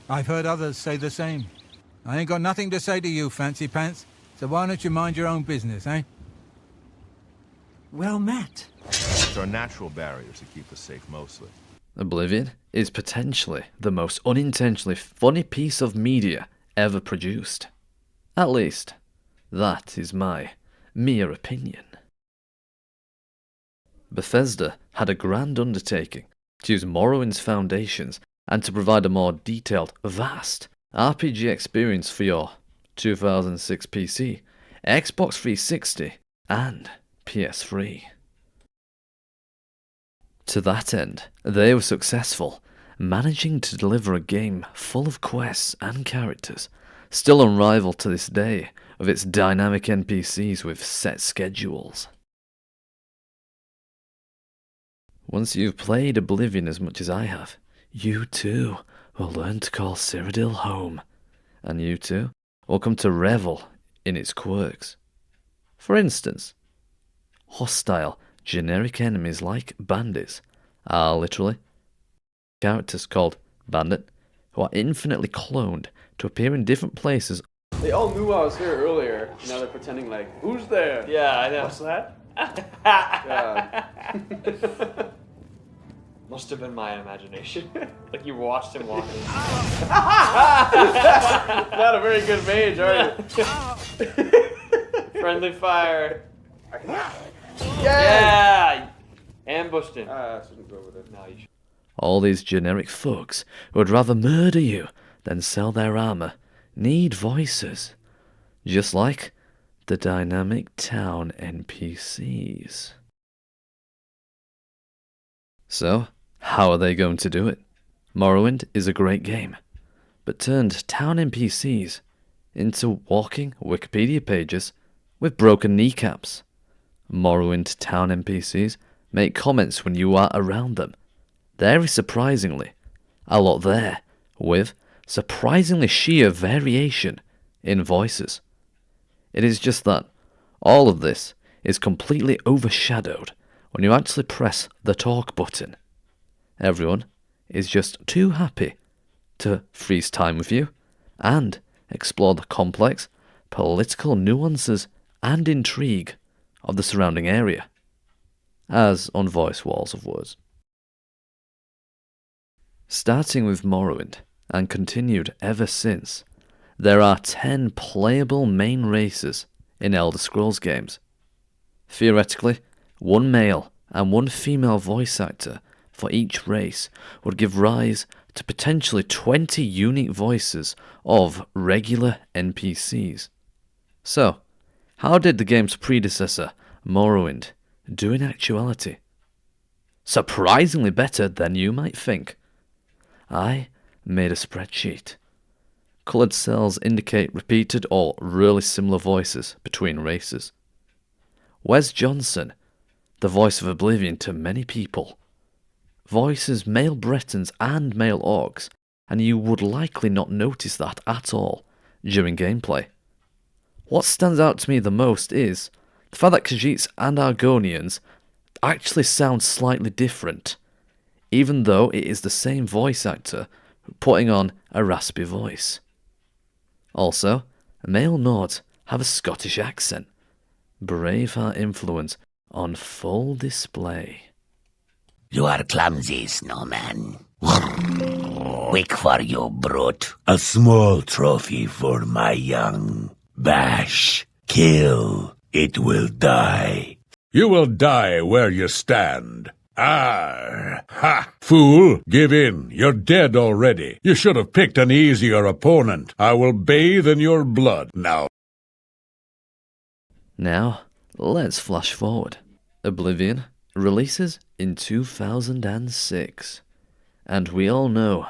I've heard others say the same. I ain't got nothing to say to you, Fancy Pants, so why don't you mind your own business, eh? Well met. There are natural barriers to keep us safe mostly. Oblivion is potentially the most unintentionally funny piece of media ever produced. At least, that is my mere opinion. Bethesda had a grand undertaking to use Morrowind's foundations and to provide a more detailed, vast RPG experience for your 2006 PC, Xbox 360, and PS3. To that end, they were successful, managing to deliver a game full of quests and characters, still unrivaled to this day, of its dynamic NPCs with set schedules. Once you've played Oblivion as much as I have, you too will learn to call Cyrodiil home, and you too will come to revel in its quirks. For instance, hostile, generic enemies like bandits are literally characters called Bandit, who are infinitely cloned to appear in different places. They all knew I was here earlier. Now they're pretending like, who's there? Yeah, I know. What's that? Must have been my imagination. Like you watched him walk in. Not a very good mage, are you? Friendly fire. Yeah! Yeah! Ambushed him. I shouldn't go with it. No, you should. All these generic thugs who would rather murder you than sell their armor need voices, just like the dynamic town NPCs. So, how are they going to do it? Morrowind is a great game, but turned town NPCs into walking Wikipedia pages with broken kneecaps. Morrowind town NPCs make comments when you are around them. There is surprisingly a lot there, with surprisingly sheer variation in voices. It is just that all of this is completely overshadowed when you actually press the talk button. Everyone is just too happy to freeze time with you and explore the complex political nuances and intrigue of the surrounding area, as on voice walls of words. Starting with Morrowind, and continued ever since, there are 10 playable main races in Elder Scrolls games. Theoretically, one male and one female voice actor for each race would give rise to potentially 20 unique voices of regular NPCs. So, how did the game's predecessor, Morrowind, do in actuality? Surprisingly better than you might think. I made a spreadsheet. Coloured cells indicate repeated or really similar voices between races. Wes Johnson, the voice of Oblivion to many people, voices male Bretons and male Orcs, and you would likely not notice that at all during gameplay. What stands out to me the most is the fact that Khajiits and Argonians actually sound slightly different, even though it is the same voice actor putting on a raspy voice. Also, male Nords have a Scottish accent. Braveheart influence on full display. You are clumsy, snowman. Quick for you, brute. A small trophy for my young. Bash. Kill. It will die. You will die where you stand. Ah, ha, fool, give in. You're dead already. You should have picked an easier opponent. I will bathe in your blood now. Now, let's flash forward. Oblivion releases in 2006, and we all know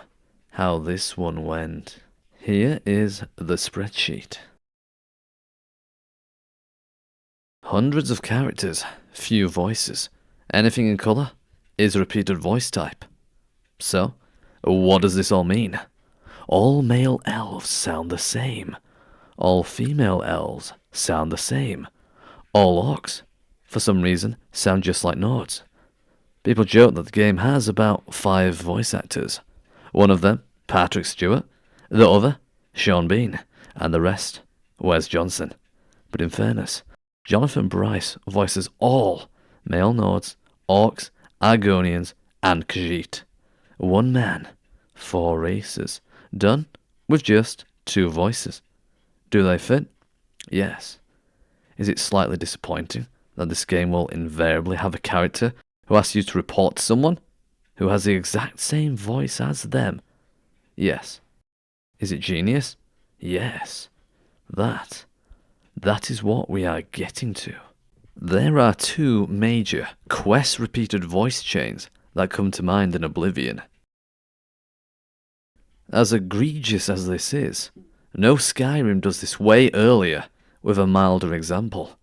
how this one went. Here is the spreadsheet. Hundreds of characters, few voices. Anything in colour is a repeated voice type. So, what does this all mean? All male elves sound the same. All female elves sound the same. All orcs, for some reason, sound just like Nords. People joke that the game has about 5 voice actors. One of them, Patrick Stewart, The other, Sean Bean, and the rest, Wes Johnson. But in fairness, Jonathan Bryce voices all male Nords, Orcs, Argonians, and Khajiit. One man, 4 races, done with just 2 voices. Do they fit? Yes. Is it slightly disappointing that this game will invariably have a character who asks you to report to someone who has the exact same voice as them? Yes. Is it genius? Yes. That is what we are getting to. There are 2 major quest-repeated voice chains that come to mind in Oblivion. As egregious as this is, no Skyrim does this way earlier with a milder example.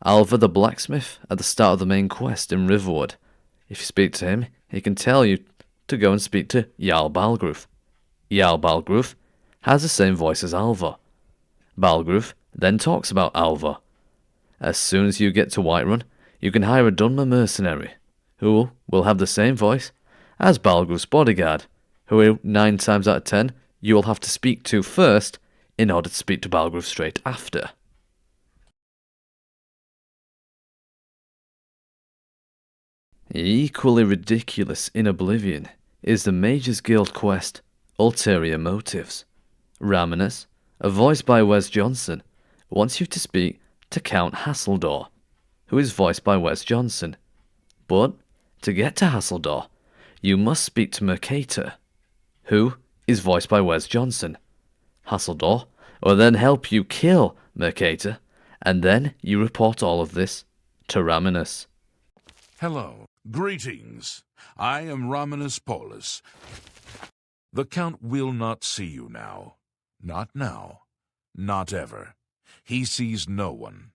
Alva the blacksmith at the start of the main quest in Riverwood. If you speak to him, he can tell you to go and speak to Jarl Balgruuf. Jarl Balgruuf has the same voice as Alva. Balgruuf then talks about Alva. As soon as you get to Whiterun, you can hire a Dunmer mercenary, who will have the same voice as Balgruuf's bodyguard, who 9 times out of 10 you will have to speak to first in order to speak to Balgruuf straight after. Equally ridiculous in Oblivion is the Mage's Guild quest Ulterior Motives. Raminus, voiced by Wes Johnson, wants you to speak to Count Hasseldor, who is voiced by Wes Johnson. But to get to Hasseldor, you must speak to Mercator, who is voiced by Wes Johnson. Hasseldor will then help you kill Mercator, and then you report all of this to Raminus. Hello. Greetings. I am Romanus Paulus. The Count will not see you now. Not now. Not ever. He sees no one.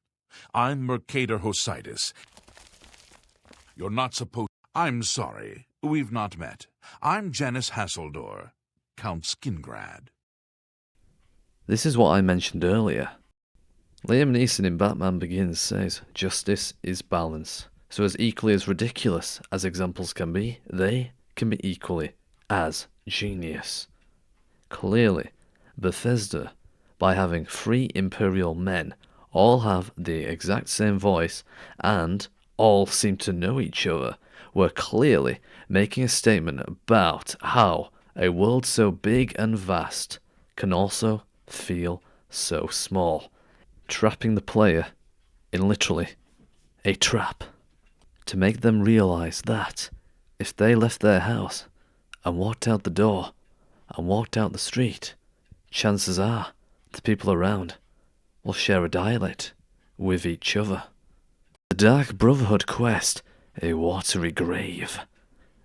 I'm Mercator Hositis. You're not supposed... I'm sorry. We've not met. I'm Janice Hasseldor, Count Skingrad. This is what I mentioned earlier. Liam Neeson in Batman Begins says, justice is balance. So as equally as ridiculous as examples can be, they can be equally as genius. Clearly, Bethesda, by having 3 Imperial men, all have the exact same voice and all seem to know each other, were clearly making a statement about how a world so big and vast can also feel so small, trapping the player in literally a trap, to make them realise that if they left their house and walked out the door and walked out the street, chances are the people around will share a dialect with each other. The Dark Brotherhood quest, A Watery Grave.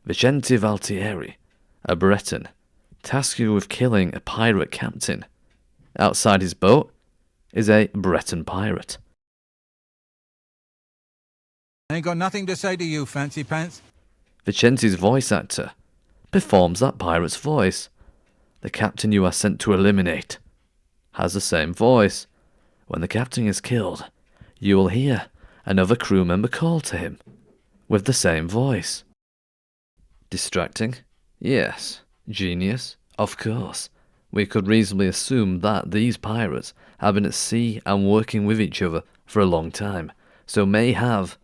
Vicente Valtieri, a Breton, tasks you with killing a pirate captain. Outside his boat is a Breton pirate. I ain't got nothing to say to you, Fancy Pants. Vicente's voice actor performs that pirate's voice. The captain you are sent to eliminate has the same voice. When the captain is killed, you will hear another crew member call to him with the same voice. Distracting? Yes. Genius? Of course. We could reasonably assume that these pirates have been at sea and working with each other for a long time, so may have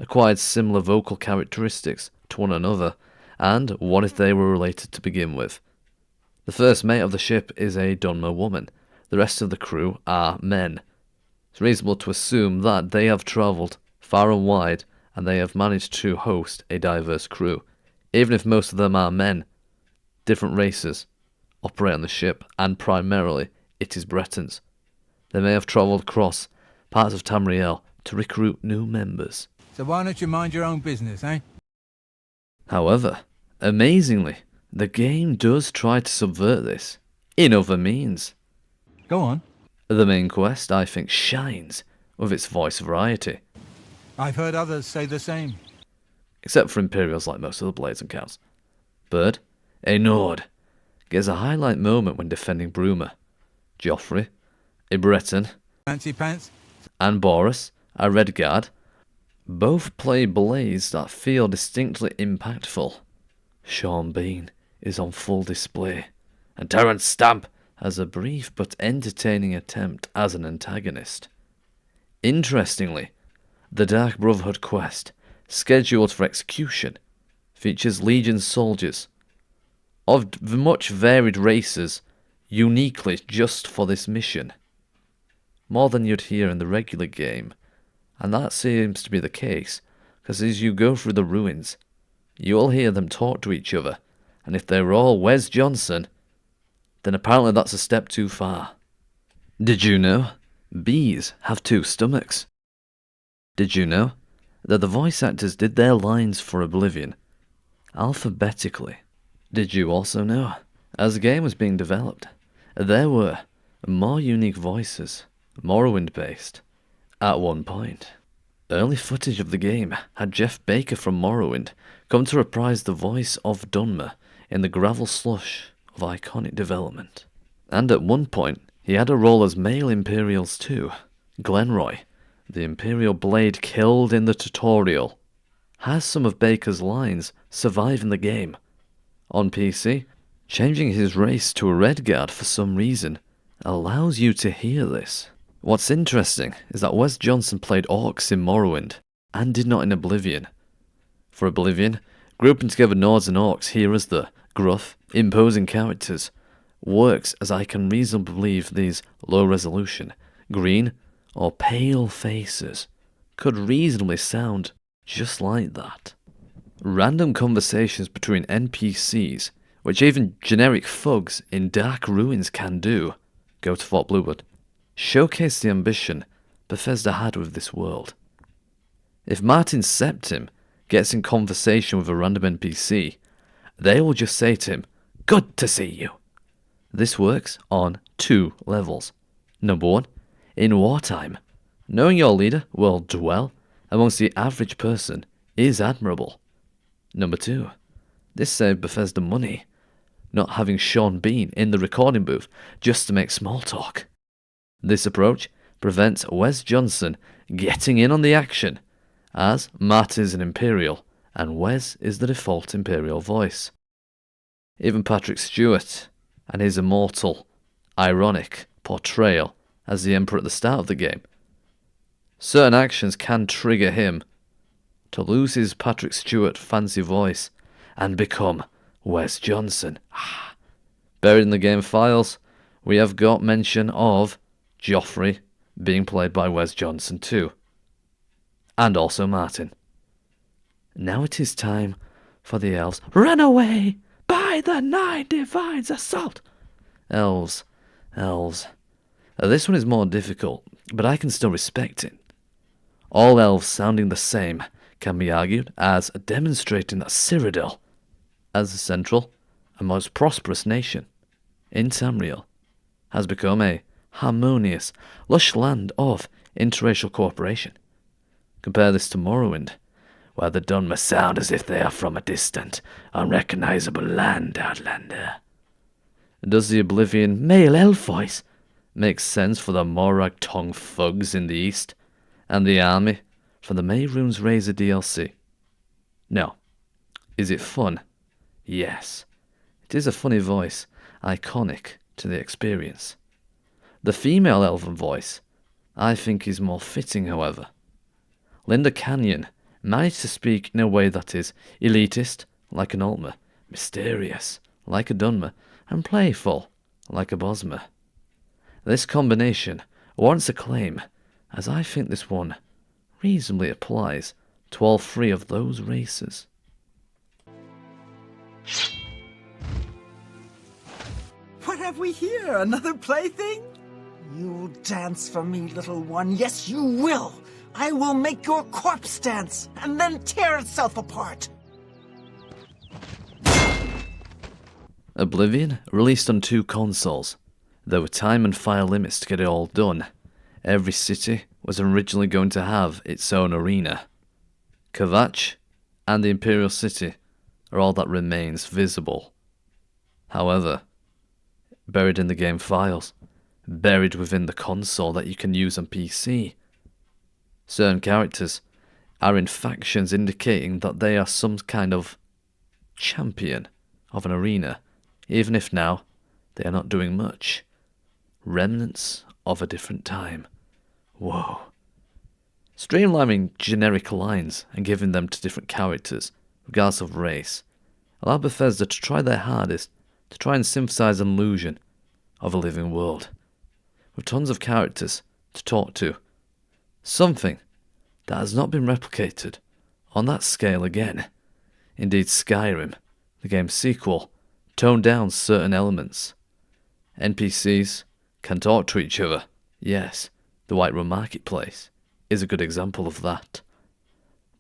acquired similar vocal characteristics to one another, and what if they were related to begin with? The first mate of the ship is a Dunmer woman, the rest of the crew are men. It's reasonable to assume that they have travelled far and wide and they have managed to host a diverse crew. Even if most of them are men, different races operate on the ship, and primarily it is Bretons. They may have travelled across parts of Tamriel to recruit new members. So why don't you mind your own business, eh? However, amazingly, the game does try to subvert this in other means. Go on. The main quest, I think, shines with its voice variety. I've heard others say the same. Except for Imperials like most of the Blades and Counts. Bird, a Nord, gets a highlight moment when defending Bruma. Joffrey, a Breton, Fancy Pants? and Boris, a Redguard, both play blades that feel distinctly impactful. Sean Bean is on full display and Terrence Stamp as a brief but entertaining attempt as an antagonist. Interestingly, the Dark Brotherhood quest, scheduled for execution, features Legion soldiers of much varied races, uniquely just for this mission. More than you'd hear in the regular game, and that seems to be the case, because as you go through the ruins, you'll hear them talk to each other, and if they're all Wes Johnson, then apparently that's a step too far. Did you know bees have 2 stomachs? Did you know that the voice actors did their lines for Oblivion alphabetically? Did you also know, as the game was being developed, there were more unique voices, Morrowind-based, at one point? Early footage of the game had Jeff Baker from Morrowind come to reprise the voice of Dunmer in the gravel slush of iconic development. And at one point, he had a role as male Imperials too. Glenroy, the Imperial blade killed in the tutorial, has some of Baker's lines survive in the game. On PC, changing his race to a Redguard for some reason allows you to hear this. What's interesting is that Wes Johnson played orcs in Morrowind and did not in Oblivion. For Oblivion, grouping together Nords and orcs here as the gruff, imposing characters works, as I can reasonably believe these low-resolution, green or pale faces could reasonably sound just like that. Random conversations between NPCs, which even generic thugs in Dark Ruins can do, go to Fort Bluewood, showcase the ambition Bethesda had with this world. If Martin Septim gets in conversation with a random NPC, they will just say to him, "Good to see you." This works on 2 levels. Number 1, in wartime, knowing your leader will dwell amongst the average person is admirable. Number 2, this saved Bethesda money, not having Sean Bean in the recording booth just to make small talk. This approach prevents Wes Johnson getting in on the action, as Matt is an Imperial and Wes is the default Imperial voice. Even Patrick Stewart and his immortal, ironic portrayal as the Emperor at the start of the game. Certain actions can trigger him to lose his Patrick Stewart fancy voice and become Wes Johnson. Buried in the game files, we have got mention of Joffrey being played by Wes Johnson too. And also Martin. Now it is time for the elves. Run away by the 9 Divines Assault! Elves. This one is more difficult, but I can still respect it. All elves sounding the same can be argued as demonstrating that Cyrodiil, as the central and most prosperous nation in Tamriel, has become a harmonious, lush land of interracial cooperation. Compare this to Morrowind, where the Dunmer sound as if they are from a distant, unrecognizable land, Outlander. Does the Oblivion male elf voice make sense for the Morag Tong thugs in the east, and the army from the Mehrunes Razor DLC? No. Is it fun? Yes. It is a funny voice, iconic to the experience. The female elven voice, I think, is more fitting, however. Linda Canyon managed to speak in a way that is elitist, like an Altmer, mysterious, like a Dunmer, and playful, like a Bosmer. This combination warrants a claim, as I think this one reasonably applies to all 3 of those races. What have we here? Another plaything? You'll dance for me, little one. Yes, you will. I will make your corpse dance and then tear itself apart. Oblivion released on 2 consoles. There were time and file limits to get it all done. Every city was originally going to have its own arena. Kvatch and the Imperial City are all that remains visible. However, buried in the game files, buried within the console that you can use on PC, certain characters are in factions indicating that they are some kind of champion of an arena, even if now they are not doing much. Remnants of a different time. Whoa. Streamlining generic lines and giving them to different characters, regardless of race, allow Bethesda to try their hardest to try and synthesize an illusion of a living world, with tons of characters to talk to. Something that has not been replicated on that scale again. Indeed, Skyrim, the game's sequel, toned down certain elements. NPCs can talk to each other. Yes, the Whiterun Marketplace is a good example of that.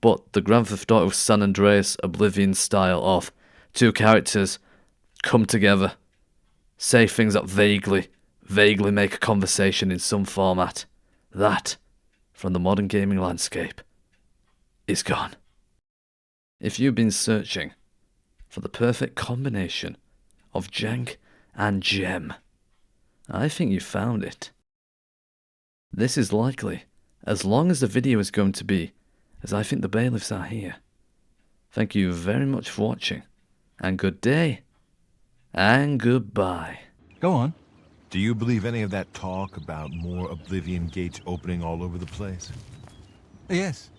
But the Grand Theft Auto San Andreas Oblivion style of two characters come together, say things that vaguely make a conversation in some format, that, from the modern gaming landscape, is gone. If you've been searching for the perfect combination of jank and gem, I think you found it. This is likely as long as the video is going to be, as I think the bailiffs are here. Thank you very much for watching, and good day, and goodbye. Go on. Do you believe any of that talk about more Oblivion gates opening all over the place? Yes.